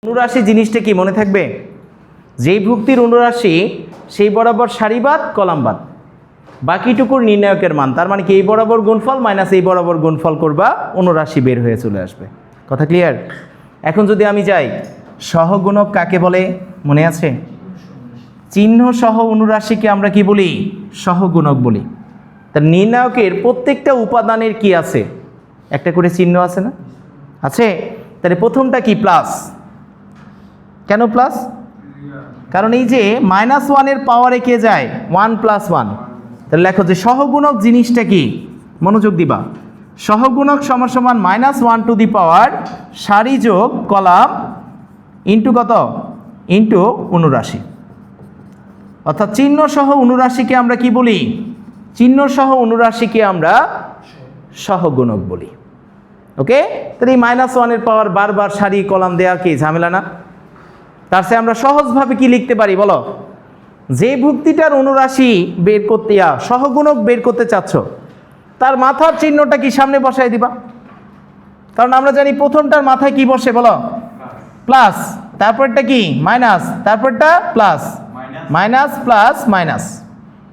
অনুরাশি জিনিসটা কি মনে থাকবে? যেই ভুক্তির অনুরাশি সেই বরাবর সারিবাদ কলামবাদ, বাকিটুকুর নির্ণায়কের মান, তার মানে কি এই বরাবর গুণফল মাইনাস এই বরাবর গুণফল করবা, অনুরাশি বের হয়ে চলে আসবে। কথা ক্লিয়ার? এখন যদি আমি যাই, সহগুণক কাকে বলে মনে আছে? চিহ্ন সহ অনুরাশিকে আমরা কি বলি? সহগুণক বলি। তার নির্ণায়কের প্রত্যেকটা উপাদানের কি আছে? একটা করে চিহ্ন আছে না? আছে। তাহলে প্রথমটা কি? প্লাস। কেন প্লাস? কারণ এই যে -1-এর পাওয়ারে কে যায়? 1 + 1। তাহলে লেখো যে সহগুণক জিনিসটা কি, মনোযোগ দিবা। সহগুণক সমান সমান -1 সারি যোগ কলাম ইন্টু কত? ইন্টু অনুরাশি। অর্থাৎ চিহ্ন সহ অনুরাশিকে আমরা কি বলি? চিহ্ন সহ অনুরাশিকে আমরা সহগুণক বলি। ওকে? তাহলে এই -1-এর পাওয়ার বারবার সারি কলাম দেওয়া কি ঝামেলা না? তার চেয়ে আমরা সহজভাবে কি লিখতে পারি বলো? যে ভুক্তিটার অনুরাশি বের করতে সহগুণক বের করতে চাচ্ছ, তার মাথার চিহ্নটা কি সামনে বসাই দিবা। কারণ আমরা জানি প্রথমটার মাথায় কি বসে বলো? প্লাস। তারপরটা কি? মাইনাস। তারপরটা প্লাস। Minus plus minus.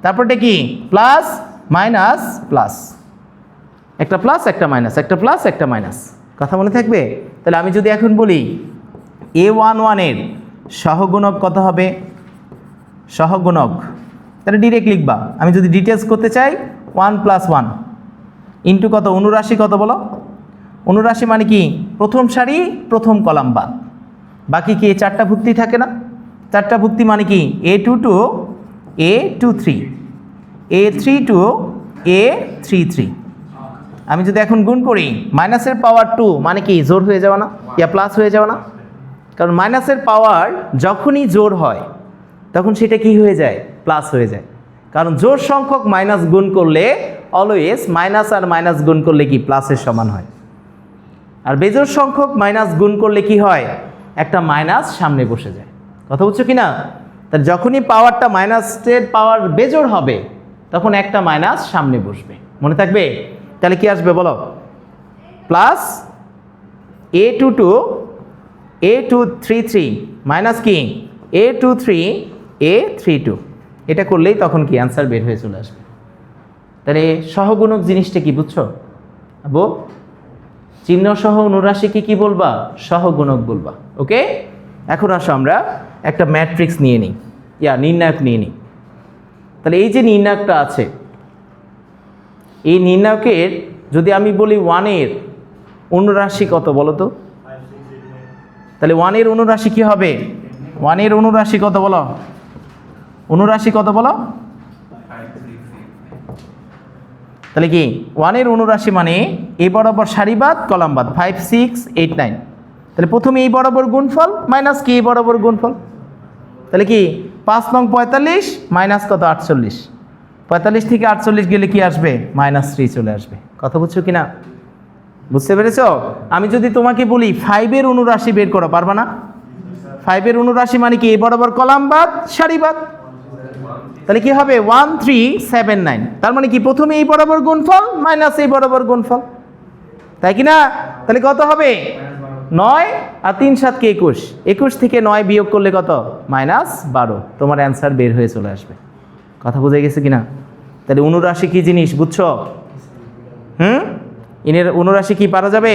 তারপরটা কি? Plus minus plus. একটা প্লাস একটা মাইনাস, একটা প্লাস একটা মাইনাস। কথা মনে থাকবে? তাহলে আমি যদি এখন বলি A11-এর সহগুণক কত হবে? সহগুণক তাহলে ডিরেক্ট লিখবা। আমি যদি ডিটেলস করতে চাই 1 + 1 ইন্টু কত? অনুরাশি কত বলো? অনুরাশি মানে কি? প্রথম সারি প্রথম কলাম বাদ, বাকি কি চারটা ভুক্তি থাকে না? চারটা ভুক্তি মানে কি? A22 A23 A32 A33। আমি যদি এখন গুণ করি, মাইনাসের পাওয়ার 2 মানে কি জোর হয়ে যাবে না? ইয়া প্লাস হয়ে যাবে না? কারণ মাইনাসের পাওয়ার যখনই জোর হয় তখন সেটা কি হয়ে যায়? প্লাস হয়ে যায়। কারণ জোর সংখ্যক মাইনাস গুণ করলে অলওয়েজ মাইনাস আর মাইনাস গুণ করলে কি প্লাসের সমান হয়। আর বেজোড় সংখ্যক মাইনাস গুণ করলে কি হয়? একটা মাইনাস সামনে বসে যায়। কথা বুঝছো কি না? তাহলে যখনই পাওয়ারটা মাইনাসের পাওয়ার বেজোড় হবে তখন একটা মাইনাস সামনে বসবে। মনে থাকবে? তাহলে কি আসবে বলো? প্লাস A22 A233 মাইনাস কি? A23 A32। এটা করলেই তখন কি অ্যান্সার বের হয়ে চলে আসবে। তাহলে সহগুণক জিনিসটা কি বুঝছো? আবো চিহ্ন সহ অনুরাশিকে কি বলবা? সহগুণক বলবা। ওকে? এখন আসো আমরা একটা ম্যাট্রিক্স নিয়ে নিই, নির্ণায়ক নিয়ে নিই। তাহলে এই যে নির্ণায়কটা আছে, এই নির্ণায়কের যদি আমি বলি 1-এর অনুরাশি কত বলো তো? তাহলে 1-এর অনুরাশি কি হবে? 1-এর অনুরাশি কত বলো? অনুরাশি কত বলো? তাহলে কি 1-এর অনুরাশি মানে এই বরাবর সারিবাদ কলামবাদ 5 6 8 9। তাহলে প্রথমে এই বরাবর গুণফল মাইনাস কি এই বরাবর গুণফল। তাহলে কি 5 নং 45 মাইনাস কত? 48। 45 থেকে 48 গেলে কি আসবে? -3 চলে আসবে। কথা বুঝছো কি না? বুঝতে পেরেছো? আমি যদি তোমাকে বলি 5-এর অনুরাশি বের করো, পারবা না? 5-এর অনুরাশি মানে কি এই বরাবর কলামবাদ সারিবাদ। তাহলে কি হবে? 1 3 7 9। তার মানে কি প্রথমে এই বরাবর গুণফল মাইনাস এই বরাবর গুণফল, তাই কি না? তাহলে কত হবে? 9 আর 3 7 কে 21। 21 থেকে 9 বিয়োগ করলে কত? -12। তোমার অ্যান্সার বের হয়ে চলে আসবে। কথা বোঝা গেছে কিনা? তাহলে অনুরাশি কি জিনিস বুঝছো? ইনের অনুরাশি কি পারা যাবে?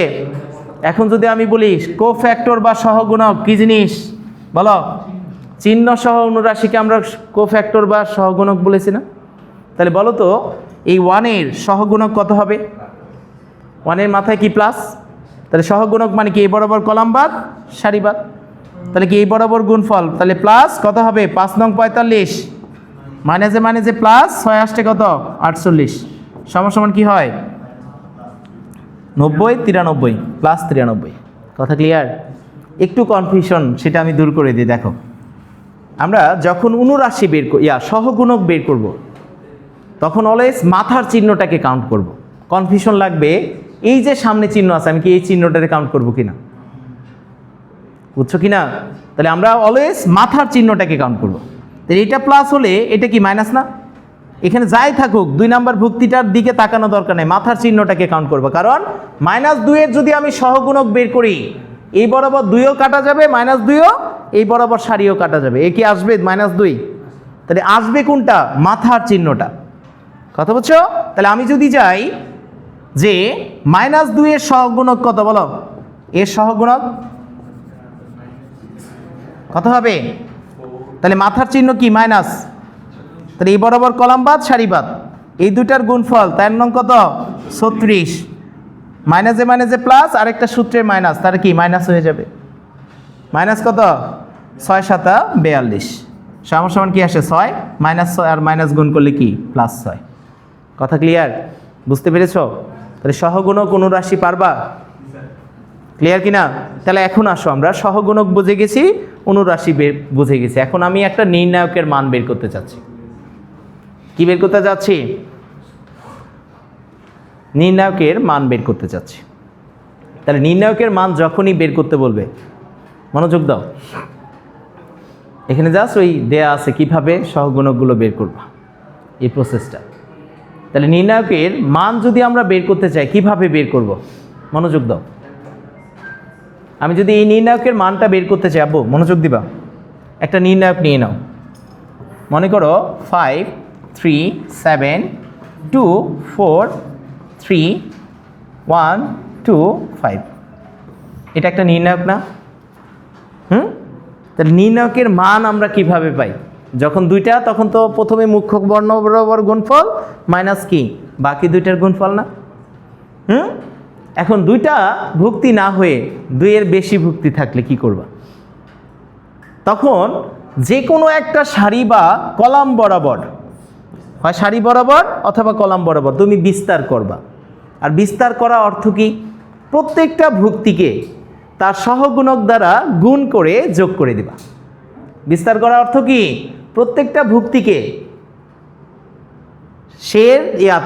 এখন যদি আমি বলি কোফ্যাক্টর বা সহগুণক কি জিনিস বলো? চিহ্ন সহ অনুরাশিকে আমরা কোফ্যাক্টর বা সহগুণক বলেছি না? তাহলে বলো তো এই 1-এর সহগুণক কত হবে? 1-এর মাথায় কি প্লাস, তাহলে সহগুণক মানে কি এই বরাবর কলামবাদ সারিবাদ। তাহলে কি এই বরাবর গুণফল, তাহলে প্লাস কত হবে? 5 নং 45 মাইনাসে মাইনাসে প্লাস 6 আসছে কত? 48 সমান সমান কি হয়? 90 93 প্লাস 93। কথা ক্লিয়ার? একটু কনফিউশন সেটা আমি দূর করে দিই। দেখো আমরা যখন অনুরাশি বের সহগুণক বের করব তখন অলওয়েজ মাথার চিহ্নটাকে কাউন্ট করব। কনফিউশন লাগবে এই যে সামনে চিহ্ন আছে, আমি কি এই চিহ্নটাকে কাউন্ট করব কিনা? বুঝছো কিনা? তাহলে আমরা অলওয়েজ মাথার চিহ্নটাকে কাউন্ট করব। তাহলে এটা প্লাস হলে এটা কি মাইনাস না? এখানে যাই থাকুক 2 নাম্বার ভুক্তিটার দিকে তাকানো দরকার নেই, মাথার চিহ্নটাকে কাউন্ট করবো। কারণ -2-এর যদি আমি সহগুণক বের করি এই বরাবর 2ও কাটা যাবে, -2ও এই বরাবর সারিও কাটা যাবে। এ কি আসবে -2? তাহলে আসবে কোনটা? মাথার চিহ্নটা। কথা বুঝছো? তাহলে আমি যদি যাই যে -2 এর সহগুণক কত বলো? এর সহগুণক কত হবে? তাহলে মাথার চিহ্ন কি মাইনাস, তাহলে এই বরাবর কলামবাদ সারিবাদ এই দুটার গুণফল 3 নং কত? 36। মাইনাসে মাইনাসে প্লাস, আরেকটা সূত্রে মাইনাস, তার কি মাইনাস হয়ে যাবে। মাইনাস কত? 6 7 42 সমান সমান কি আসে 6, -6 আর মাইনাস গুণ করলে কি +6। কথা ক্লিয়ার? বুঝতে পেরেছো? তাহলে সহগুণক অনুরাশি পারবা? ক্লিয়ার কিনা? তাহলে এখন আসো, আমরা সহগুণক বুঝে গেছি, অনুরাশি বুঝে গেছি। এখন আমি একটা নির্ণায়কের মান বের করতে চাচ্ছি। কি বের করতে যাচ্ছি? নির্ণায়কের মান বের করতে চাচ্ছি। তাহলে নির্ণায়কের মান যখনই বের করতে বলবে, মনোযোগ দাও, এখানে জাস্ট ওই দেয়া আছে কিভাবে সহগুণকগুলো বের করবা, এই প্রসেসটা। তাহলে নির্ণায়কের মান যদি আমরা বের করতে চাই, কিভাবে বের করব? মনোযোগ দাও। আমি যদি এই নির্ণায়কের মানটা বের করতে চাই, আব্বু মনোযোগ দিবা, একটা নির্ণায়ক নিয়ে নাও। মনে করো 5 3 7 2 4 3 1 2 5, এটা একটা নির্ণায়ক না? তাহলে নির্ণায়কের মান আমরা কিভাবে পাই? যখন দুইটা, তখন তো প্রথমে মুখ্য বর্ণ বরাবর গুণফল মাইনাস কি বাকি দুইটার গুণফল না? এখন দুইটা ভুক্তি না হয়ে 2 এর বেশি ভুক্তি থাকলে কি করবা? তখন যে কোনো একটা সারি বা কলাম বরাবর, হয় সারি বরাবর অথবা কলাম বরাবর তুমি বিস্তার করবা। আর বিস্তার করা অর্থ কি? প্রত্যেকটা ভুক্তিকে তার সহগুণক দ্বারা গুণ করে যোগ করে দিবা। বিস্তার করা অর্থ কি? প্রত্যেকটা ভুক্তিকে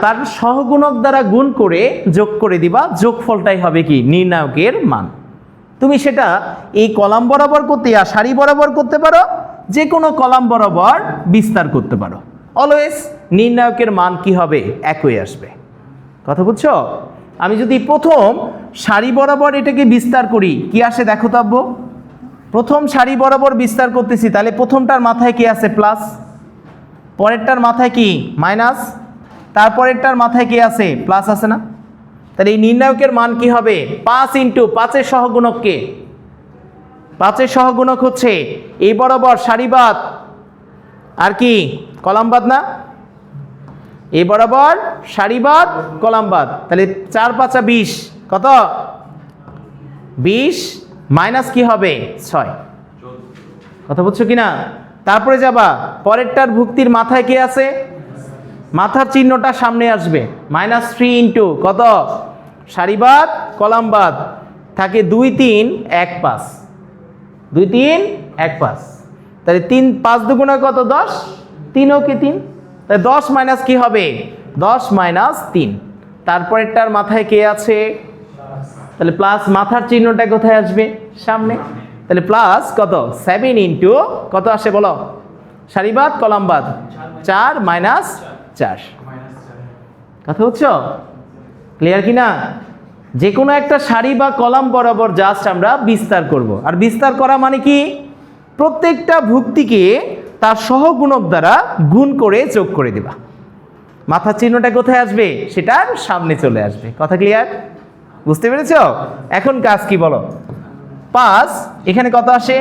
তার সহগুণক দ্বারা গুণ করে যোগ করে দিবা। যোগফলটাই হবে কি? নির্ণায়কের মান। তুমি সেটা এই কলাম বরাবর করতে, সারি বরাবর করতে পারো, যে কোনো কলাম বরাবর বিস্তার করতে পারো। অলওয়েজ নির্ণায়কের মান কি হবে? একই আসবে। কথা বুঝছো? আমি যদি প্রথম সারি বরাবর এটাকে বিস্তার করি, কি আসে দেখো তো আব্বু? প্রথম সারি বরাবর বিস্তার করতেছি, তাহলে প্রথমটার মাথায় কি আছে? প্লাস, পরেরটার মাথায় কি? মাইনাস, তারপরেরটার মাথায় কি আছে? প্লাস আছে না? তাহলে এই নির্ণায়কের মান কি হবে? 5 × 5 সহগুণক কে? 5 সহগুণক হচ্ছে এই বরাবর সারিবাদ আর কি কলামবাদ না? এই বরাবর সারিবাদ কলামবাদ। তাহলে 4 5 20, কত? 20 মাইনাস কি হবে? 6। কথা বুঝছো কিনা? তারপরে যাবা, পরেরটার ভুক্তির মাথায় কি আছে? মাথার চিহ্নটা সামনে আসবে, -3 × কত? সারিবাদ কলামবাদ থাকে 2 3 1 5, 2 3 1 5। তাহলে 3 5 দুগুণে কত? 10, 3 ও কি 3, তাহলে 10 মাইনাস কি হবে? 10 - 3। তারপরেরটার মাথায় কে আছে? তাহলে প্লাস, মাথার চিহ্নটা কোথায় আসবে? সামনে। তাহলে প্লাস কত? 7 × কত আসে বলো? সারিবাদ কলামবাদ 4 - 4। কথা বুঝছো? ক্লিয়ার কিনা? যে কোনো একটা সারি বা কলাম বরাবর জাস্ট আমরা বিস্তার করব। আর বিস্তার করা মানে কি? প্রত্যেকটা ভুক্তিকে তার সহগুণক দ্বারা গুণ করে যোগ করে দিবা। মাথার চিহ্নটা কোথায় আসবে? সেটার সামনে চলে আসবে। কথা ক্লিয়ার? বুঝতে পেরেছো? এখন কাজ কি বলো? 5 এখানে কত আসে?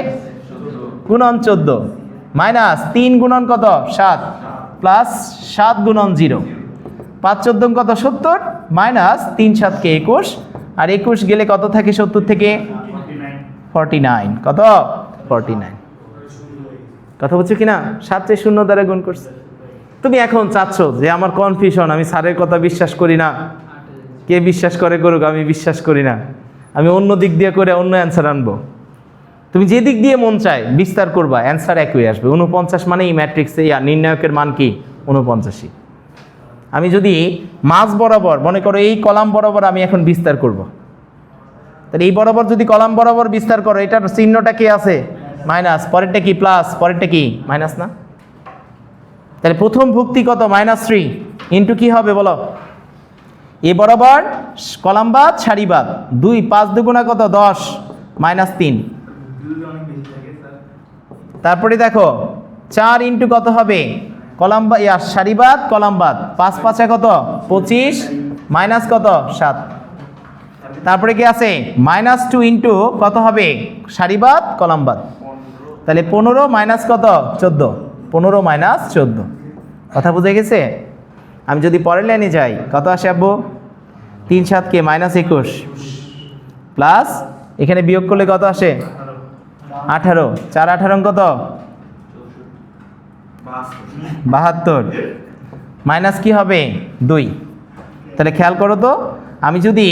গুণন 14 মাইনাস 3 গুণন কত? 7 প্লাস 7 গুণন 0, 5 14 কত? 70 মাইনাস 3 7 কে 21, আর 21 গেলে কত থাকে 70 থেকে? 49। কত? 49। কথা বলছো কিনা? 7 কে 0 দ্বারা গুণ করছে। তুমি এখন চাচ্ছ যে আমার কনফিউশন, আমি স্যারের কথা বিশ্বাস করি না, কে বিশ্বাস করে করুক, আমি বিশ্বাস করি না, আমি অন্য দিক দিয়ে করে অন্য অ্যান্সার আনবো। তুমি যে দিক দিয়ে মন চায় বিস্তার করবা, অ্যান্সার একই আসবে। 49 মানে এই ম্যাট্রিক্সে নির্ণায়কের মান কি? 49। আমি যদি মাঝ বরাবর, মনে করো এই কলাম বরাবর আমি এখন বিস্তার করব, তাহলে এই বরাবর যদি কলাম বরাবর বিস্তার করো, এটার চিহ্নটা কি আছে? মাইনাস, পরেরটা কি? প্লাস, পরেরটা কি? মাইনাস না? তাহলে প্রথম ভুক্তি কত? -3 ইন্টু কি হবে বলো? এ বরাবর কলামবাদ সারিবাদ 2 5 দুগুণা কত? 10 -3। তারপরে দেখো 4 ইন্টু কত হবে, কলাম বা সারিবাদ কলামবাদ, 5 5 কত 25 মাইনাস কত 7। তারপরে কি আছে -2 ইন্টু কত হবে, সারিবাদ কলামবাদ, তাহলে 15 মাইনাস কত 14, 15 মাইনাস 14। কথা বুঝে গেছে? আমি যদি পরের লাইনে যাই কত আসে আব্বু, 3 7 কে -21 প্লাস এখানে বিয়োগ করলে কত আসে 18, 4 18 কত 72 মাইনাস কি হবে 2। তাহলে খেয়াল করো তো, আমি যদি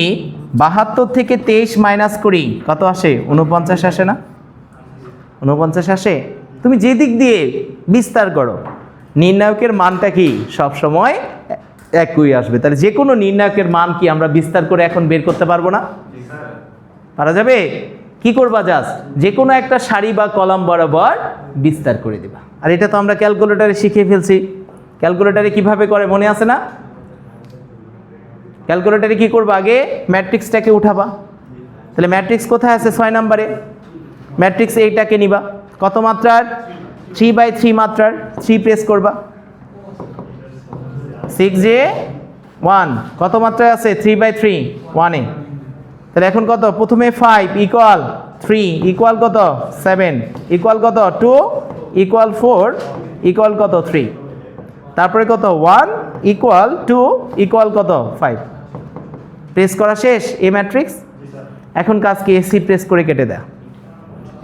72 থেকে 23 মাইনাস করি কত আসে, 49 আসে না? 49 আসে। তুমি যে দিক দিয়ে বিস্তার করো নির্ণায়কের মানটা কি সব সময় একই আসবে। তাহলে যে কোনো নির্ণায়কের মান কি আমরা বিস্তার করে এখন বের করতে পারবো না? পারা যাবে। কি করবা, জাস্ট যে কোনো একটা সারি বা কলাম বরাবর বিস্তার করে দিবা। আর এটা তো আমরা ক্যালকুলেটরে শিখে ফেলছি। ক্যালকুলেটরে কিভাবে করে মনে আছে না? ক্যালকুলেটরে কি করবা, আগে ম্যাট্রিক্সটাকে উঠাবা। তাহলে ম্যাট্রিক্স কোথায় আছে 6 নম্বরে, ম্যাট্রিক্স এইটাকে নিবা, কত মাত্রার 3/3 মাত্রার, 3 প্রেস করবা, 6J1 কত মাত্রায় আছে 3/3 1 এ। তাহলে এখন কত, প্রথমে 5 ইকুয়াল 3 ইকুয়াল কত 7 ইকুয়াল কত 2 ইকুয়াল 4 ইকুয়াল কত 3, তারপরে কত 1 ইকুয়াল 2 ইকুয়াল কত 5। প্রেস করা শেষ এই ম্যাট্রিক্স। এখন কাজ কি, সি প্রেস করে কেটে দেয়।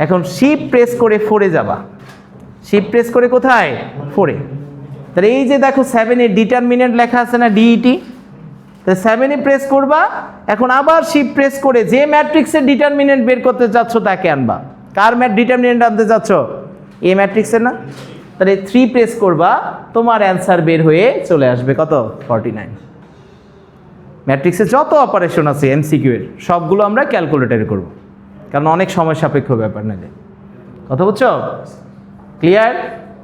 এখন শিপ প্রেস করে 4-এ যাবা, শিপ প্রেস করে কোথায় 4-এ। তাহলে এই যে দেখো 7-এ ডিটারমিনেন্ট লেখা আছে না, ডিইটি, তাহলে 7-এ প্রেস করবা। এখন আবার শিপ প্রেস করে যে ম্যাট্রিক্সের ডিটারমিনেন্ট বের করতে চাচ্ছ তাকে আনবা। কার ডিটারমিনেন্ট আনতে চাচ্ছ, এই ম্যাট্রিক্সের না। তাহলে 3 প্রেস করবা, তোমার অ্যান্সার বের হয়ে চলে আসবে কত 49। ম্যাট্রিক্সে যত অপারেশন আছে এমসিকিউ এর সবগুলো আমরা ক্যালকুলেটরে করব, কারণ অনেক সময় সাপেক্ষ ব্যাপার নাকি। কথা বুঝছো? ক্লিয়ার?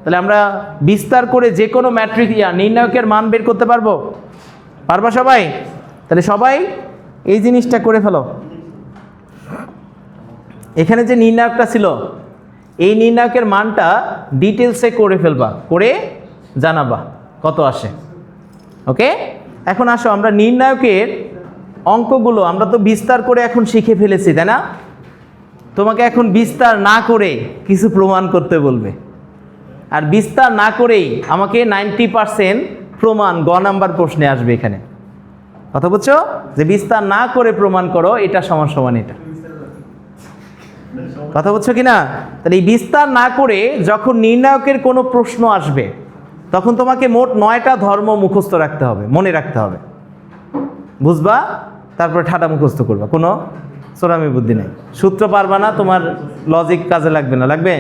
তাহলে আমরা বিস্তার করে যে কোনো ম্যাট্রিক্স নির্ণায়কের মান বের করতে পারবো, পারবা সবাই? তাহলে সবাই এই জিনিসটা করে ফেলো। এখানে যে নির্ণায়কটা ছিল এই নির্ণায়কের মানটা ডিটেলসে করে ফেলবা, করে জানাবা কত আসে। ওকে, এখন আসো আমরা নির্ণায়কের অঙ্কগুলো আমরা তো বিস্তার করে এখন শিখে ফেলেছি, তাই না? তোমাকে এখন বিস্তার না করে কিছু প্রমাণ করতে বলবে, আর বিস্তার না করেই আমাকে 90% প্রমাণ গ নাম্বার প্রশ্নে আসবে এখানে। কথা বুঝছো? যে বিস্তার না করে প্রমাণ করো এটা সমান সমান এটা। কথা বুঝছো কিনা? তাহলে এই বিস্তার না করে যখন নির্ণায়কের কোনো প্রশ্ন আসবে তখন তোমাকে মোট 9টা ধর্ম মুখস্থ রাখতে হবে, মনে রাখতে হবে, বুঝবা, তারপরে ঠাটা মুখস্থ করবা। কোনো চোরামি বুদ্ধি নেই। সূত্র পারবা না, তোমার লজিক কাজে লাগবে না, লাগবে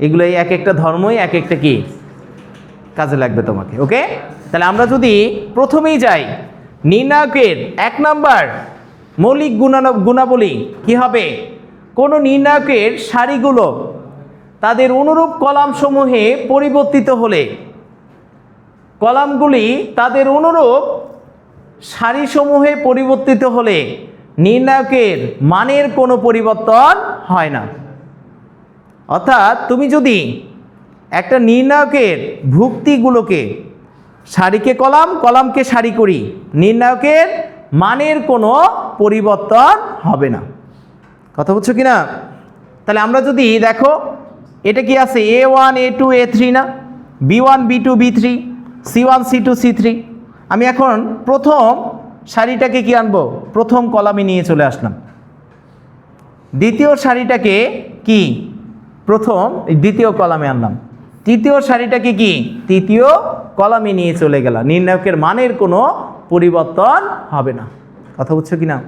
এগুলো, এই এক একটা ধর্মই এক একটা কি কাজে লাগবে তোমাকে। ওকে, তাহলে আমরা যদি প্রথমেই যাই নির্ণায়কের 1 নাম্বার মৌলিক গুণাবলী কি হবে, কোন নির্ণায়কের সারিগুলো তাদের অনুরূপ কলামসমূহে পরিবর্তিত হলে কলামগুলি তাদের অনুরূপ সারিসমূহে পরিবর্তিত হলে নির্ণায়কের মানের কোনো পরিবর্তন হয় না। অর্থাৎ তুমি যদি একটা নির্ণায়কের ভুক্তিগুলোকে সারিকে কলাম, কলামকে সারি করি, নির্ণায়কের মানের কোনো পরিবর্তন হবে না। কথা বুঝছো কি না? তাহলে আমরা যদি দেখো এটা কি আছে A1 A2 A3 না, B1 B2 B3 C1 C2 C3। আমি এখন প্রথম সারিটাকে কি আনবো, প্রথম কলামে নিয়ে চলে আসলাম। দ্বিতীয় সারিটাকে কি প্রথম দ্বিতীয় কলামে আনলাম। তৃতীয় সারিটাকে কি তৃতীয় কলামে নিয়ে চলে গেলাম। নির্ণায়কের মানের কোনো পরিবর্তন হবে না। কথা বুঝছো কি না?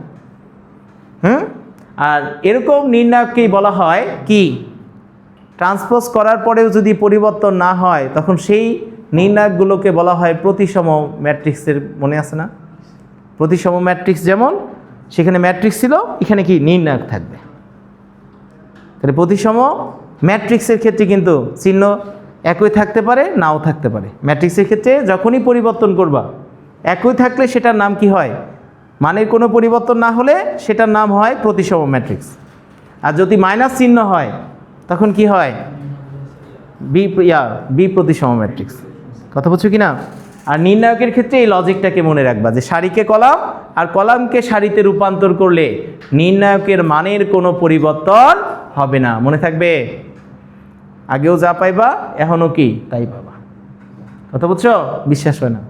আর এরকম নির্ণায়ককেই বলা হয় কি, ট্রান্সপোজ করার পরেও যদি পরিবর্তন না হয় তখন সেই নির্ণায়কগুলোকে বলা হয় প্রতিসম ম্যাট্রিক্সের। মনে আছে না? প্রতিসম ম্যাট্রিক্স যেমন সেখানে ম্যাট্রিক্স ছিল, এখানে কি নির্ণায়ক থাকবে। তাহলে প্রতিসম ম্যাট্রিক্সের ক্ষেত্রে কিন্তু চিহ্ন একই থাকতে পারে, নাও থাকতে পারে। ম্যাট্রিক্সের ক্ষেত্রে যখনই পরিবর্তন করবা, একই থাকলে সেটার নাম কি হয়, মানের কোনো পরিবর্তন না হলে সেটার নাম হয় প্রতিসম ম্যাট্রিক্স। আর যদি মাইনাস চিহ্ন হয় তখন কি হয়, বি প্রতিসম ম্যাট্রিক্স। কথা বলছো কি না? আর নির্ণায়কের ক্ষেত্রে এই লজিকটাকে মনে রাখবা যে সারিকে কলাম আর কলামকে সারিতে রূপান্তর করলে নির্ণায়কের মানের কোনো পরিবর্তন হবে না। মনে থাকবে? আগেও যা পাইবা এখনও কি তাই পাবা। কথা বুঝছো? বিশ্বাস হয় না?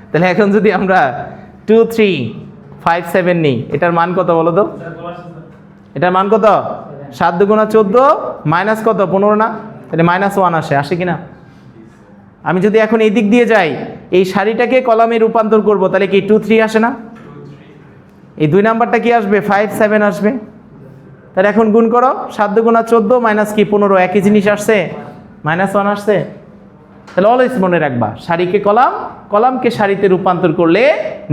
তাহলে এখন যদি আমরা 2 3 5 7 নিই, এটার মান কত বলো তো? এটার মান কত? 7 দুগুণা 14 মাইনাস কত 15 না? তাহলে -1 আসে কিনা? আমি যদি এখন এই দিক দিয়ে যাই, এই সারিটাকে কলামে রূপান্তর করব, তাহলে কি 2 3 আসে না? এই 2 নাম্বারটা কি আসবে? 5 7 আসবে। তাহলে এখন গুণ করো, 7 দুগুণা 14 মাইনাস কি 15, একই জিনিস আসছে, -1 আসছে। তাহলে অলওয়েজ মনে রাখবা সারিকে কলাম, কলামকে সারিতে রূপান্তর করলে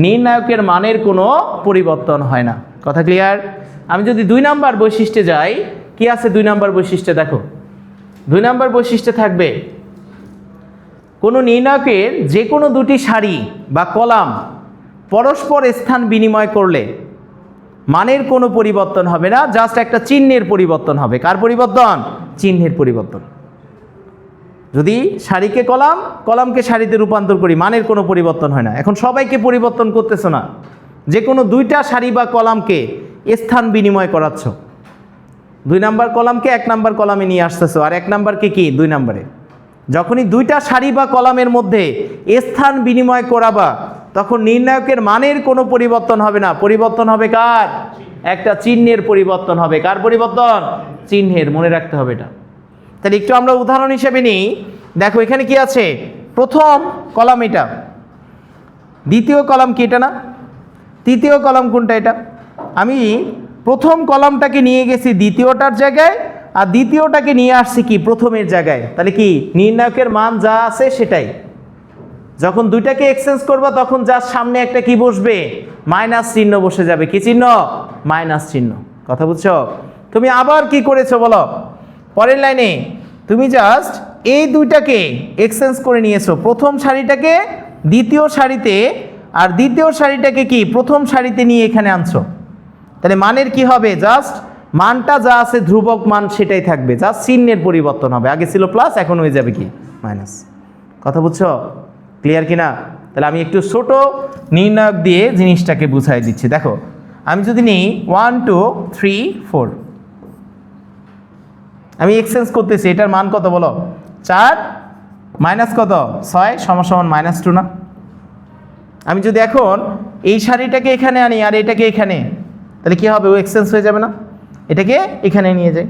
নির্ণায়কের মানের কোনো পরিবর্তন হয় না। কথা ক্লিয়ার? আমি যদি 2 নাম্বার বৈশিষ্ট্যে যাই, কি আছে 2 নাম্বার বৈশিষ্ট্যে? দেখো 2 নাম্বার বৈশিষ্ট্যে থাকবে কোনো নির্ণায়কের যে কোনো দুটি সারি বা কলাম পরস্পর স্থান বিনিময় করলে মানের কোনো পরিবর্তন হবে না, জাস্ট একটা চিহ্নের পরিবর্তন হবে। কার পরিবর্তন? চিহ্নের পরিবর্তন। যদি সারিকে কলাম, কলামকে সারিতে রূপান্তর করি, মানের কোনো পরিবর্তন হয় না। এখন সবাইকে পরিবর্তন করতেছো না, যে কোনো 2টা সারি বা কলামকে স্থান বিনিময় করাচ্ছ। 2 নাম্বার কলামকে 1 নাম্বার কলামে নিয়ে আসতেছো, আর 1 নাম্বারকে কি 2 নাম্বারে। যখনই 2টা সারি বা কলামের মধ্যে স্থান বিনিময় করাবা, তখন নির্ণায়কের মানের কোনো পরিবর্তন হবে না। পরিবর্তন হবে কার? একটা চিহ্নের পরিবর্তন হবে। কার পরিবর্তন? চিহ্নের। মনে রাখতে হবে এটা। তাহলে একটু আমরা উদাহরণ হিসেবে নিই। দেখো এখানে কি আছে, প্রথম কলাম এটা, দ্বিতীয় কলাম কি এটা না, তৃতীয় কলাম কোনটা? এটা। আমি প্রথম কলামটাকে নিয়ে গেছি দ্বিতীয়টার জায়গায়, আর দ্বিতীয়টাকে নিয়ে আসছি কি প্রথমের জায়গায়। তাহলে কি নির্ণায়কের মান যা আছে সেটাই। যখন 2টাকে এক্সচেঞ্জ করবা, তখন যার সামনে একটা কি বসবে? মাইনাস চিহ্ন বসে যাবে। কি চিহ্ন? মাইনাস চিহ্ন। কথা বুঝছো? তুমি আবার কি করেছো বলো? পরের লাইনে তুমি জাস্ট এই 2টাকে এক্সচেঞ্জ করে নিয়েছো, প্রথম সারিটাকে দ্বিতীয় সারিতে, আর দ্বিতীয় সারিটাকে কি প্রথম সারিতে নিয়ে এখানে আনছো। তাহলে মানের কি হবে? জাস্ট মানটা যা আছে ধ্রুবক মান সেটাই থাকবে, জাস্ট চিহ্নের পরিবর্তন হবে। আগে ছিল প্লাস, এখন হয়ে যাবে কি মাইনাস। কথা বুঝছো? ক্লিয়ার কিনা? তাহলে আমি একটু ছোট নির্ণায়ক দিয়ে জিনিসটাকে বুঝাই দিচ্ছি। দেখো আমি যদি নিই 1 2 3 4, আমি এক্সচেঞ্জ করতেছি, এটার মান কত বলো? 4 মাইনাস কত 6 সমান -2 না? আমি যদি এখন এই সারিটাকে এখানে আনি আর এটাকে এখানে, তাহলে কি হবে? ও এক্সচেঞ্জ হয়ে যাবে না? এটাকে এখানে নিয়ে যাই,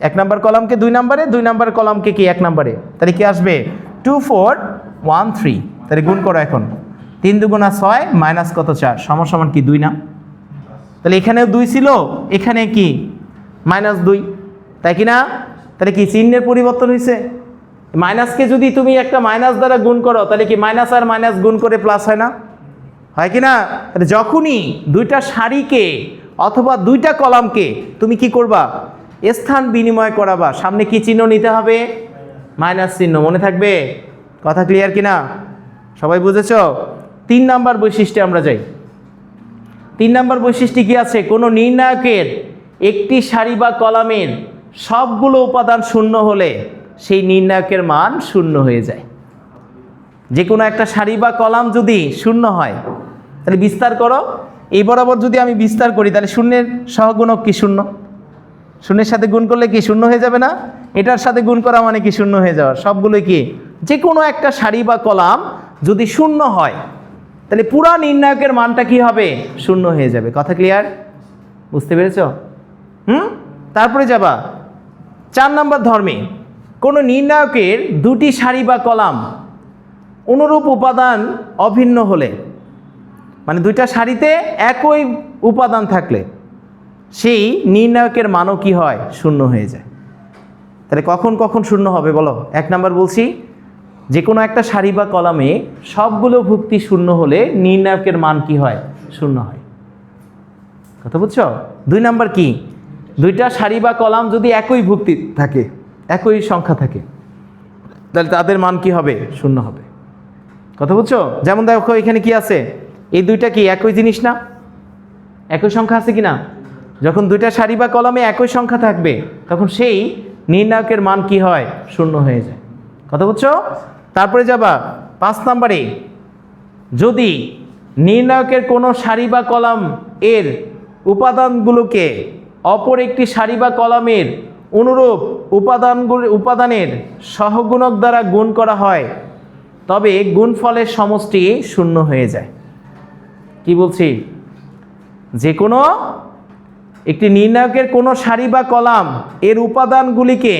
1 নাম্বার কলামকে 2 নাম্বারে, 2 নাম্বার কলামকে কি 1 নাম্বারে। তাহলে কি আসবে? 2 4 1 3। তাহলে গুণ করো এখন, 3 দুগুণা 6 মাইনাস কত 4 সমান কি 2 না? তাহলে এখানেও 2 ছিল, এখানে কি -2, তাই কি না? তাহলে কি চিহ্নের পরিবর্তন হয়েছে? মাইনাসকে যদি তুমি একটা মাইনাস দ্বারা গুণ করো, তাহলে কি মাইনাস আর মাইনাস গুণ করে প্লাস হয় না? হয় কি না? তাহলে যখনই 2টা সারিকে অথবা 2টা কলামকে তুমি কি করবা? স্থান বিনিময় করাবা, সামনে কি চিহ্ন নিতে হবে? মাইনাস চিহ্ন। মনে থাকবে? কথা ক্লিয়ার কিনা? সবাই বুঝেছো? 3 নাম্বার বৈশিষ্ট্যে আমরা যাই। 3 নাম্বার বৈশিষ্ট্য কি আছে? কোনো নির্ণায়কের একটি সারি বা কলামের সবগুলো উপাদান শূন্য হলে সেই নির্ণায়কের মান শূন্য হয়ে যায়। যে কোনো একটা সারি বা কলাম যদি শূন্য হয়, তাহলে বিস্তার করো, এই বরাবর যদি আমি বিস্তার করি, তাহলে শূন্যের সহগুণক কি 0? শূন্যের সাথে গুণ করলে কি শূন্য হয়ে যাবে না? এটার সাথে গুণ করা মানে কি শূন্য হয়ে যাওয়া। সবগুলোই কি, যে কোনো একটা সারি বা কলাম যদি শূন্য হয়, তাহলে পুরা নির্ণায়কের মানটা কি হবে? শূন্য হয়ে যাবে। কথা ক্লিয়ার? বুঝতে পেরেছ? তারপরে যাবা 4 নাম্বার ধর্মে। কোনো নির্ণায়কের 2টি সারি বা কলাম অনুরূপ উপাদান অভিন্ন হলে, মানে 2টা সারিতে একই উপাদান থাকলে সেই নির্ণায়কের মানও কি হয়? শূন্য হয়ে যায়। তাহলে কখন কখন শূন্য হবে বলো? 1 নাম্বার বলছি, যে কোনো একটা সারি বা কলামে সবগুলো ভুক্তি শূন্য হলে নির্ণায়কের মান কি হয়? শূন্য হয়। কথা বুঝছো? 2 নাম্বার কি? 2টা সারি বা কলাম যদি একই ভুক্তি থাকে, একই সংখ্যা থাকে, তাহলে তাদের মান কি হবে? শূন্য হবে। কথা বুঝছো? যেমন দেখো এখানে কি আছে, এই 2টা কি একই জিনিস না? একই সংখ্যা আছে কিনা? যখন দুইটা সারি বা কলামে একই সংখ্যা থাকবে তখন সেই নির্ণায়কের মান কি হয়? শূন্য হয়ে যায়। কথা বুঝছো? তারপরে যাবা 5 নম্বরে, যদি নির্ণায়কের কোনো সারি বা কলাম এর উপাদানগুলোকে অপর একটি সারি বা কলামের অনুরূপ উপাদানের সহগুণক দ্বারা গুণ করা হয় তবে গুণফলের সমষ্টি শূন্য হয়ে যায়। কি বলছি? যে কোনো একটি নির্ণায়কের কোনো সারি বা কলাম এর উপাদানগুলিকে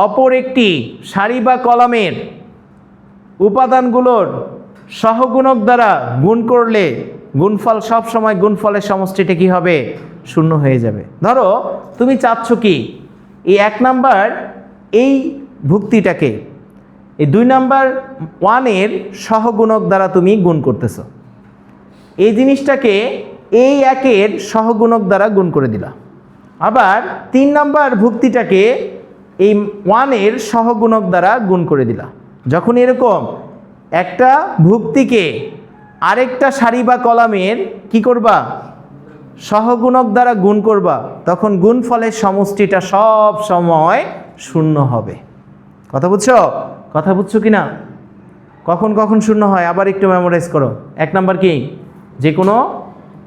অপর একটি সারি বা কলামের উপাদানগুলোর সহগুণক দ্বারা গুণ করলে গুণফল সব সময় গুণফলের সমষ্টিটা কি হবে? শূন্য হয়ে যাবে। ধরো তুমি চাচ্ছ কি এই 1 নাম্বার এই ভুক্তিটাকে এই 2 নাম্বার 1 এর সহগুণক দ্বারা তুমি গুণ করতেছো, এই জিনিসটাকে এই 1 এর সহগুণক দ্বারা গুণ করে দিলা। আবার 3 নাম্বার ভুক্তিটাকে এই 1 এর সহগুণক দ্বারা গুণ করে দিলা। যখন এরকম একটা ভুক্তিকে আরেকটা সারি বা কলামের কি করবা? সহগুণক দ্বারা গুণ করবা, তখন গুণফলের সমষ্টিটা সব সময় শূন্য হবে। কথা বুঝছো? কথা বুঝছো কি না? কখন কখন শূন্য হয় আবার একটু মেমোরাইজ করো। 1 নাম্বার কি? যে কোনো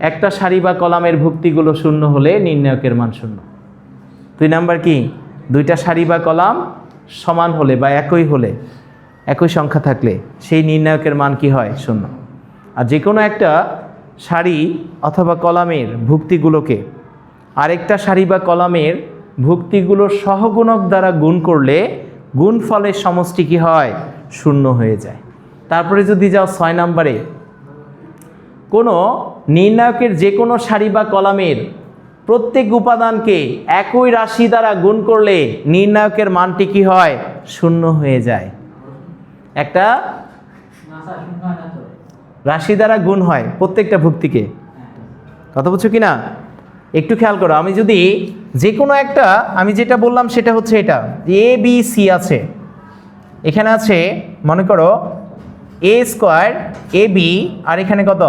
একটা সারি বা কলামের ভুক্তিগুলো শূন্য হলে নির্ণায়কের মান শূন্য। 2 নাম্বার কি? দুইটা সারি বা কলাম সমান হলে বা একই হলে, একই সংখ্যা থাকলে সেই নির্ণায়কের মান কি হয়? শূন্য। আর যে কোনো একটা সারি অথবা কলামের ভুক্তিগুলোকে আরেকটা সারি বা কলামের ভুক্তিগুলোর সহগুণক দ্বারা গুণ করলে গুণফলের সমষ্টি কি হয়? শূন্য হয়ে যায়। তারপরে যদি যাও 6 নম্বরে, কোনো নির্ণায়কের যে কোনো সারি বা কলামের প্রত্যেক উপাদানকে একই রাশি দ্বারা গুণ করলে নির্ণায়কের মানটি কি হয়? শূন্য হয়ে যায়। একটা রাশি দ্বারা গুণ হয় প্রত্যেকটা ভুক্তিকে। কথা বুঝছো কি না? একটু খেয়াল করো। আমি যদি যে কোনো একটা, আমি যেটা বললাম সেটা হচ্ছে এটা, এ বি সি আছে, এখানে আছে মনে করো এ স্কোয়ার এ বি আর এখানে কত?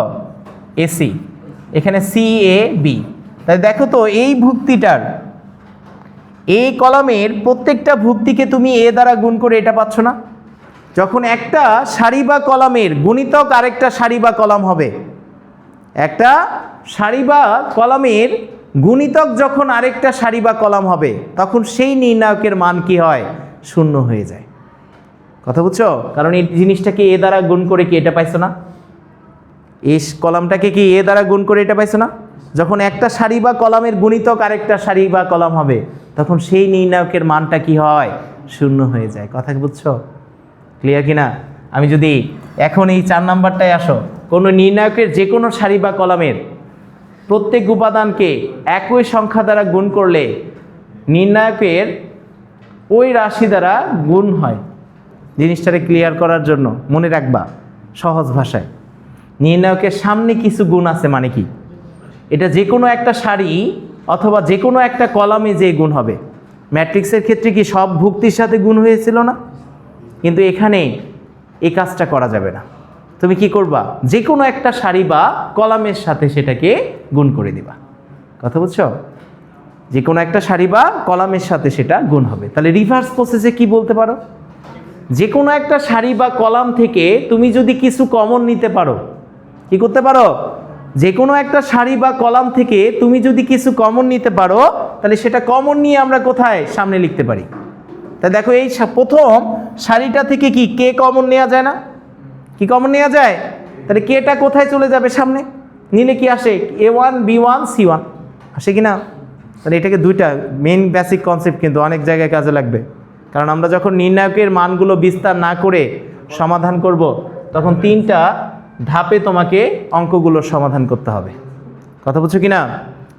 এসি, এখানে সি এ বি। তাই দেখো তো এই ভুক্তিটার এই কলামের প্রত্যেকটা ভুক্তিকে তুমি এ দ্বারা গুণ করে এটা পাচ্ছ না? যখন একটা সারি বা কলামের গুণিতক আরেকটা সারি বা কলাম হবে, একটা সারি বা কলামের গুণিতক যখন আরেকটা সারি বা কলাম হবে তখন সেই নির্ণায়কের মান কি হয়? শূন্য হয়ে যায়। কথা বুঝছো? কারণ এই জিনিসটাকে এ দ্বারা গুণ করে কি এটা পাইছো না? এই কলামটাকে কি এ দ্বারা গুণ করে এটা পাইছো না? যখন একটা সারি বা কলামের গুণিতক আরেকটা সারি বা কলাম হবে তখন সেই নির্ণায়কের মানটা কি হয়? শূন্য হয়ে যায়। কথা বুঝছো? ক্লিয়ার কিনা? আমি যদি এখন এই 4 নাম্বারটায় আসো, কোনো নির্ণায়কের যে কোনো সারি বা কলামের প্রত্যেক উপাদানকে একই সংখ্যা দ্বারা গুণ করলে নির্ণায়কের ওই রাশি দ্বারা গুণ হয়। জিনিসটাকে ক্লিয়ার করার জন্য মনে রাখবা সহজ ভাষায়, নির্ণায়কের সামনে কিছু গুণ আছে মানে কি? এটা যে কোনো একটা সারি অথবা যে কোনো একটা কলামে যে গুণ হবে। ম্যাট্রিক্সের ক্ষেত্রে কি সব ভুক্তির সাথে গুণ হয়েছিল না? কিন্তু এখানে এই কাজটা করা যাবে না। তুমি কি করবা? যে কোনো একটা সারি বা কলামের সাথে সেটাকে গুণ করে দিবা। কথা বুঝছো? যে কোনো একটা সারি বা কলামের সাথে সেটা গুণ হবে। তাহলে রিভার্স প্রসেসে কি বলতে পারো? যে কোনো একটা সারি বা কলাম থেকে তুমি যদি কিছু কমন নিতে পারো, কি করতে পারো? যে কোনো একটা সারি বা কলাম থেকে তুমি যদি কিছু কমন নিতে পারো তাহলে সেটা কমন নিয়ে আমরা কোথায়? সামনে লিখতে পারি। তা দেখো এই প্রথম সারিটা থেকে কি কে কমন নেওয়া যায় না? কি কমন নেওয়া যায়? তাহলে কেটা কোথায় চলে যাবে? সামনে নিলে কি আসে? A1 B1 C1 আসে কি না? তাহলে এটাকে দুইটা মেইন বেসিক কনসেপ্ট কিন্তু অনেক জায়গায় কাজে লাগবে। কারণ আমরা যখন নির্ণায়কের মানগুলো বিস্তার না করে সমাধান করব তখন 3টা ধাপে তোমাকে অঙ্কগুলোর সমাধান করতে হবে। কথা বুঝছো কি না?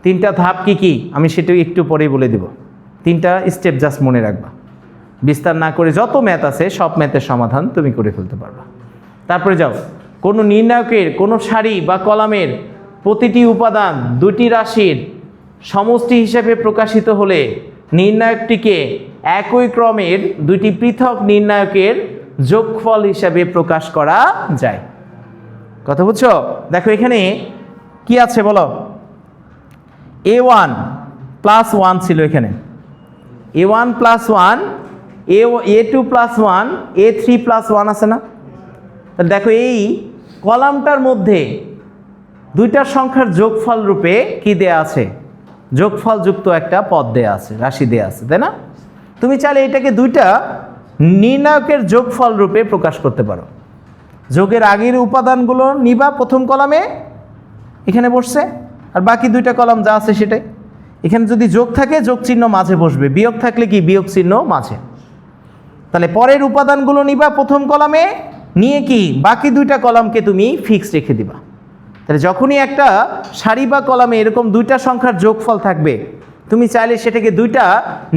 3টা ধাপ কি কি আমি সেটা একটু পরেই বলে দেব। 3টা স্টেপ জাস্ট মনে রাখবা। বিস্তার না করে যত ম্যাথ আছে সব ম্যাথের সমাধান তুমি করে ফেলতে পারবা। তারপরে যাও, কোনো নির্ণায়কের কোনো সারি বা কলামের প্রতিটি উপাদান দুটি রাশির সমষ্টি হিসেবে প্রকাশিত হলে নির্ণায়কটিকে একই ক্রমের দুটি পৃথক নির্ণায়কের যোগফল হিসাবে প্রকাশ করা যায়। কথা বুঝছো? দেখো এখানে কি আছে বলো? A1 প্লাস 1 ছিল এখানে, A1 plus 1, A2 plus 1, A3 plus 1 আছে না? তাহলে দেখো এই কলামটার মধ্যে দুইটার সংখ্যার যোগফল রূপে কি দেয়া আছে? যোগফল যুক্ত একটা পদ দেয়া আছে, রাশি দেয়া আছে, তাই না? তুমি চাইলে এটাকে দুইটা নির্ণায়কের যোগফল রূপে প্রকাশ করতে পারো। যোগের আগের উপাদানগুলো নিবা প্রথম কলামে, এখানে বসছে, আর বাকি দুইটা কলাম যা আছে সেটাই। এখানে যদি যোগ থাকে যোগ চিহ্ন মাঝে বসবে, বিয়োগ থাকলে কি বিয়োগ চিহ্ন মাঝে। তাহলে পরের উপাদানগুলো নিবা প্রথম কলামে, নিয়ে কি বাকি দুইটা কলামকে তুমি ফিক্স রেখে দিবা। তাহলে যখনই একটা সারি বা কলামে এরকম দুইটা সংখ্যার যোগফল থাকবে, তুমি চাইলে সেটাকে দুইটা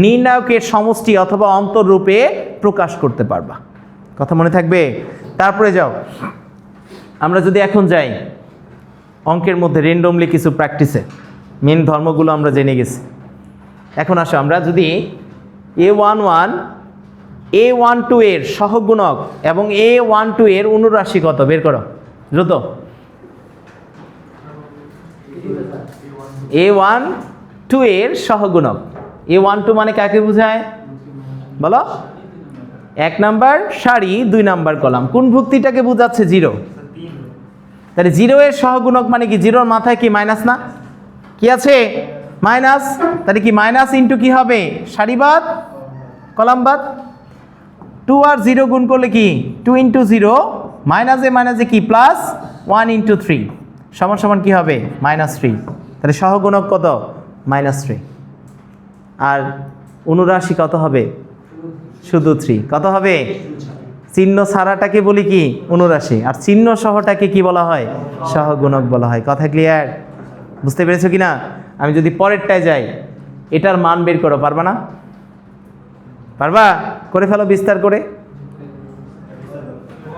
নির্ণায়কের সমষ্টি অথবা অন্তররূপে প্রকাশ করতে পারবা। কথা মনে থাকবে? তারপরে যাও, আমরা যদি এখন যাই অঙ্কের মধ্যে র্যান্ডমলি কিছু প্র্যাকটিসে, মেন ধর্মগুলো আমরা জেনে গেছি। এখন আসো আমরা যদি A11 A12 এর সহগুণক এবং A12 এর অনুরাশি কত বের করো দ্রুত। A12 এর সহগুণক, A12 মানে কাকে বোঝায় বলো? 1 নাম্বার সারি 2 নাম্বার কলাম। কোন ভুক্তিটাকে বোঝাচ্ছে? 0। তাহলে 0 এর সহগুণক মানে কি? 0-র মাথায় কি মাইনাস না? কি আছে? মাইনাস। তাহলে কি মাইনাস ইন্টু কি হবে? সারিবাদ কলামবাদ। 2 আর 0 গুণ করলে কি? 2 ইন্টু 0 মাইনাসে মাইনাসে কি প্লাস 1 ইন্টু 3 সমান সমান কি হবে? -3। তাহলে সহগুণক কত? -3। আর অনুরাশি কত হবে? শুধু 3। কত হবে? চিহ্ন ছাড়াটাকে বলি কি? অনুরাশি। আর চিহ্ন সহটাকে কি বলা হয়? সহগুণক বলা হয়। কথা ক্লিয়ার? বুঝতে পেরেছো কিনা? আমি যদি পরেরটায় যাই, এটার মান বের করো, পারবা না? পারবা? করে ফেলো বিস্তার করে,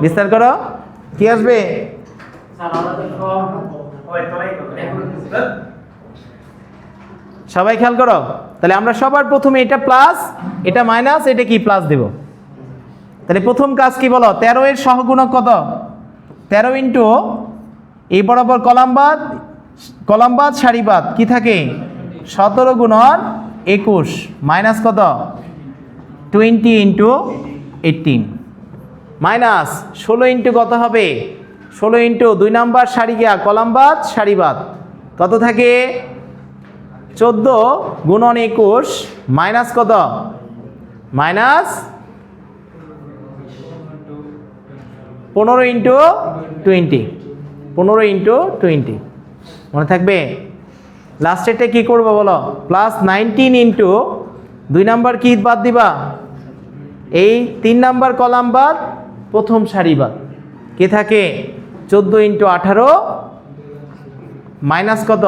বিস্তার করো। কি আসবে? সবাই খেয়াল করো। তাহলে আমরা সবার প্রথমে এটা প্লাস, এটা মাইনাস, এটা কি প্লাস দেব। তাহলে প্রথম কাজ কি বলো? 13 এর সহগুণক কত? 13 ইন্টু এই বরাবর কলামবাদ, কলামবাদ সারিবাদ কি থাকে? 17 গুণন 21 মাইনাস কত? 20 ইন্টু 18 মাইনাস 16 ইন্টু কত হবে? 16 ইন্টু 2 নাম্বার সারি গিয়া কলামবাদ সারিবাদ কত থাকে? 14 গুণন 21 মাইনাস কত? মাইনাস 15 ইন্টু 20, 15 ইন্টু 20 মনে থাকবে? লাস্টেরটা কি করবো বলো? প্লাস 19 ইন্টু 2 নাম্বার কি বাদ দিবা? এই 3 নাম্বার কলাম বাদ প্রথম সারি বাদ কে থাকে? 14 ইন্টু 18 মাইনাস কত?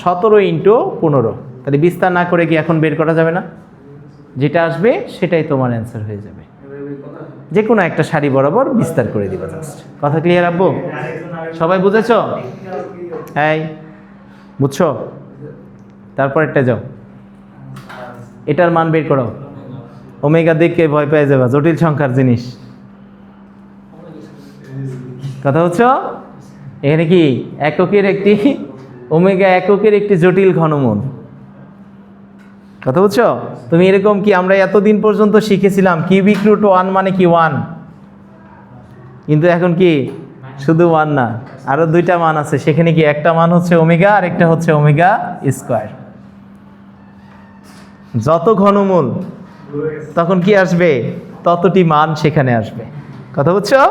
17 ইন্টু 15। তাহলে বিস্তার না করে কি এখন বের করা যাবে না? যেটা আসবে সেটাই তোমার অ্যান্সার হয়ে যাবে। যে কোনো একটা সারি বরাবর বিস্তার করে দিবা জাস্ট। কথা ক্লিয়ার আব্বু? সবাই বুঝেছো? এই বুঝছো? তারপরেরটা যাও, এটার মান বের করো। ওমেগা দেখে ভয় পেয়ে যাবা, জটিল সংখ্যার জিনিস। কথা হচ্ছে এখানে কি এককের একটি ওমেগা এককের একটি জটিল ঘনমূল। কথা বুঝছো? তুমি এরকম কি আমরা এতদিন পর্যন্ত শিখেছিলাম কিউবিক রুট 1 মানে কি 1, কিন্তু এখন কি শুধু 1 না, আরো 2টা মান আছে। সেখানে কি একটা মান হচ্ছে ওমেগা আর একটা হচ্ছে ওমেগা স্কয়ার। যত ঘনমূল তখন কি আসবে? ততটি মান সেখানে আসবে। কথা বুঝছো?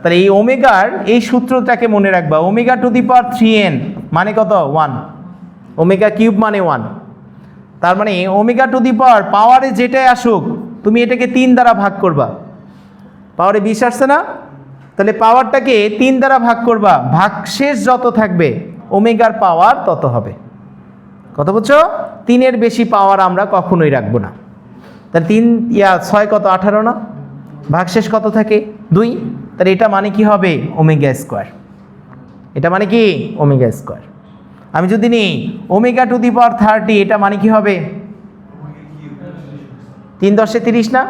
তাহলে এই ওমেগার এই সূত্রটাকে মনে রাখবা। Omega to the power 3n মানে কত? 1। ওমেগা কিউব মানে 1। তার মানে ওমেগা টু দি পাওয়ার পাওয়ারে যেটাই আসুক তুমি এটাকে 3 দ্বারা ভাগ করবা। পাওয়ারে 20 আসছে না? তাহলে পাওয়ারটাকে 3 দ্বারা ভাগ করবা, ভাগশেষ যত থাকবে ওমেগার পাওয়ার তত হবে। কথা বুঝছো? 3-এর বেশি পাওয়ার আমরা কখনোই রাখবো না। তাহলে 3 6 কত? 18 না? ভাগশেষ কত থাকে? 2। তাহলে এটা মানে কি হবে? Omega square. এটা মানে কি? Omega square. আমি যদি নিই ওমেগা টু দি পাওয়ার 30, এটা মানে কি হবে? 3 10 30 না?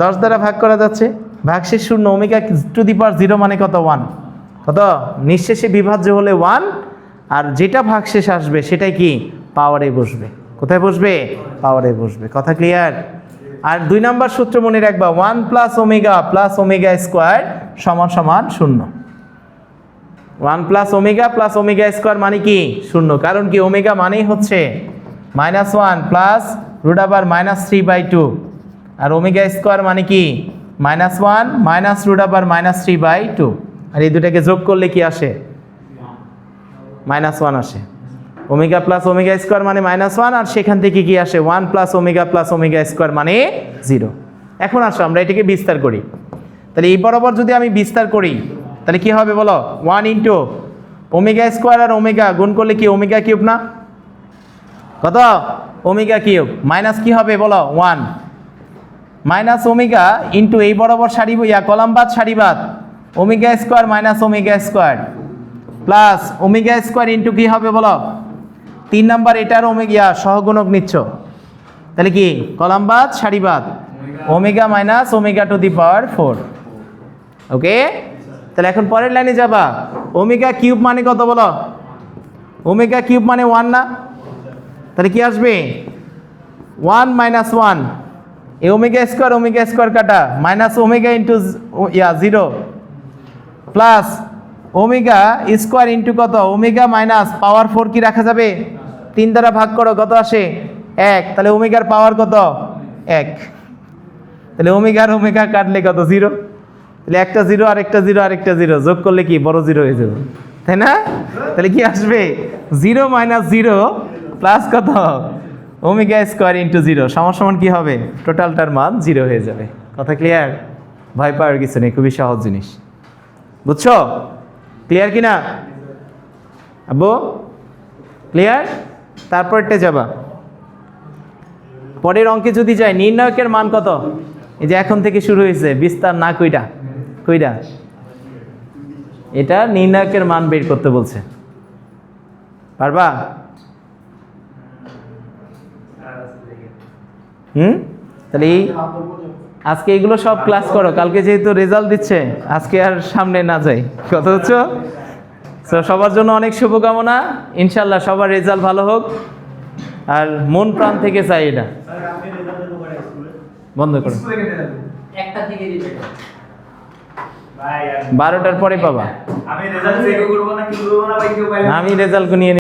10 দ্বারা ভাগ করা যাচ্ছে, ভাগশেষ 0। ওমেগা টু দি পাওয়ার 0 মানে কত? 1। কত? নিঃশেষে বিভাজ্য হলে 1, আর যেটা ভাগশেষ আসবে সেটাই কি? পাওয়ারে বসবে। কোথায় বসবে? পাওয়ারে বসবে। কথা ক্লিয়ার? আর 2 নাম্বার সূত্র মনে রাখবা, 1 প্লাস ওমেগা স্কোয়ার সমান সমান 0। 1 প্লাস ওমেগা স্কোয়ার মানে কি 0, কারণ কি ওমেগা মানেই হচ্ছে -1 প্লাস √3/2, আর ওমেগা স্কোয়ার মানে কি -1 মাইনাস √3/2, আর এই দুটাকে যোগ করলে কি আসে? -1 আসে। ওমেগা প্লাস ওমেগা স্কোয়ার মানে -1, আর সেখান থেকে কি আসে? 1 প্লাস ওমেগা স্কোয়ার মানে 0। এখন আসো আমরা এটাকে বিস্তার করি। তাহলে এই বরাবর যদি আমি বিস্তার করি তাহলে কি হবে বলো? 1 ইন্টু ওমেগা স্কোয়ার আর ওমেগা গুণ করলে কি ওমেগা কিউব না? কত? ওমেগা কিউব মাইনাস কি হবে বলো? 1 মাইনাস ওমেগা ইন্টু এই বরাবর সারি কলামবাদ সারিবাদ omega square minus omega square plus omega square into কি হবে বলো? 3 নাম্বার এটার ওমেগা সহগুণক নিচ্ছ, তাহলে কি কলামবাদ সারিবাদ omega minus omega to the power 4। Okay, তাহলে এখন পরের লাইনে যাবা। ওমেগা কিউব মানে কত বলো? ওমেগা কিউব মানে 1 না? তাহলে কি আসবে? 1 মাইনাস 1, এই ওমেগা স্কোয়ার কাটা minus omega into 0 plus omega square into কত? ওমেগা মাইনাস পাওয়ার 4 কি রাখা যাবে? 3 দ্বারা ভাগ করো, কত আসে? 1। তাহলে ওমেগার পাওয়ার কত? 1। তাহলে ওমেগা কাটলে কত? 0। তাহলে একটা 0 আরেকটা 0 আরেকটা 0 যোগ করলে কি বড় 0 হয়ে যাবে, তাই না? তাহলে কি আসবে? 0 মাইনাস 0 প্লাস কত? ওমেগা স্কোয়ার ইন্টু 0 সমান কি হবে? টোটালটার মান 0 হয়ে যাবে। কথা ক্লিয়ার? ভয় পাওয়ার কিছু নেই, খুবই সহজ জিনিস। বুঝছো? ক্লিয়ার কি না আব্বু? ক্লিয়ার? তারপরটা যাবা পরের অঙ্কে যদি যাই, নির্ণায়কের মান কত? এই যে এখন থেকে শুরু হয়েছে বিস্তার, না কইটা এটা নির্ণায়কের মান বের করতে বলছে, পারবা? তাহলে আজকে এগুলো সব ক্লাস করো, কালকে যেহেতু রেজাল্ট দিচ্ছে আজকে আর সামনে না যাই। কথা হচ্ছে সবার জন্য অনেক শুভকামনা, ইনশাল্লাহ সবার রেজাল্ট ভালো হোক, আর মন প্রাণ থেকে চাই এটা। বন্ধ করো, 12টার পরে পাবা। আমি রেজাল্ট নিয়ে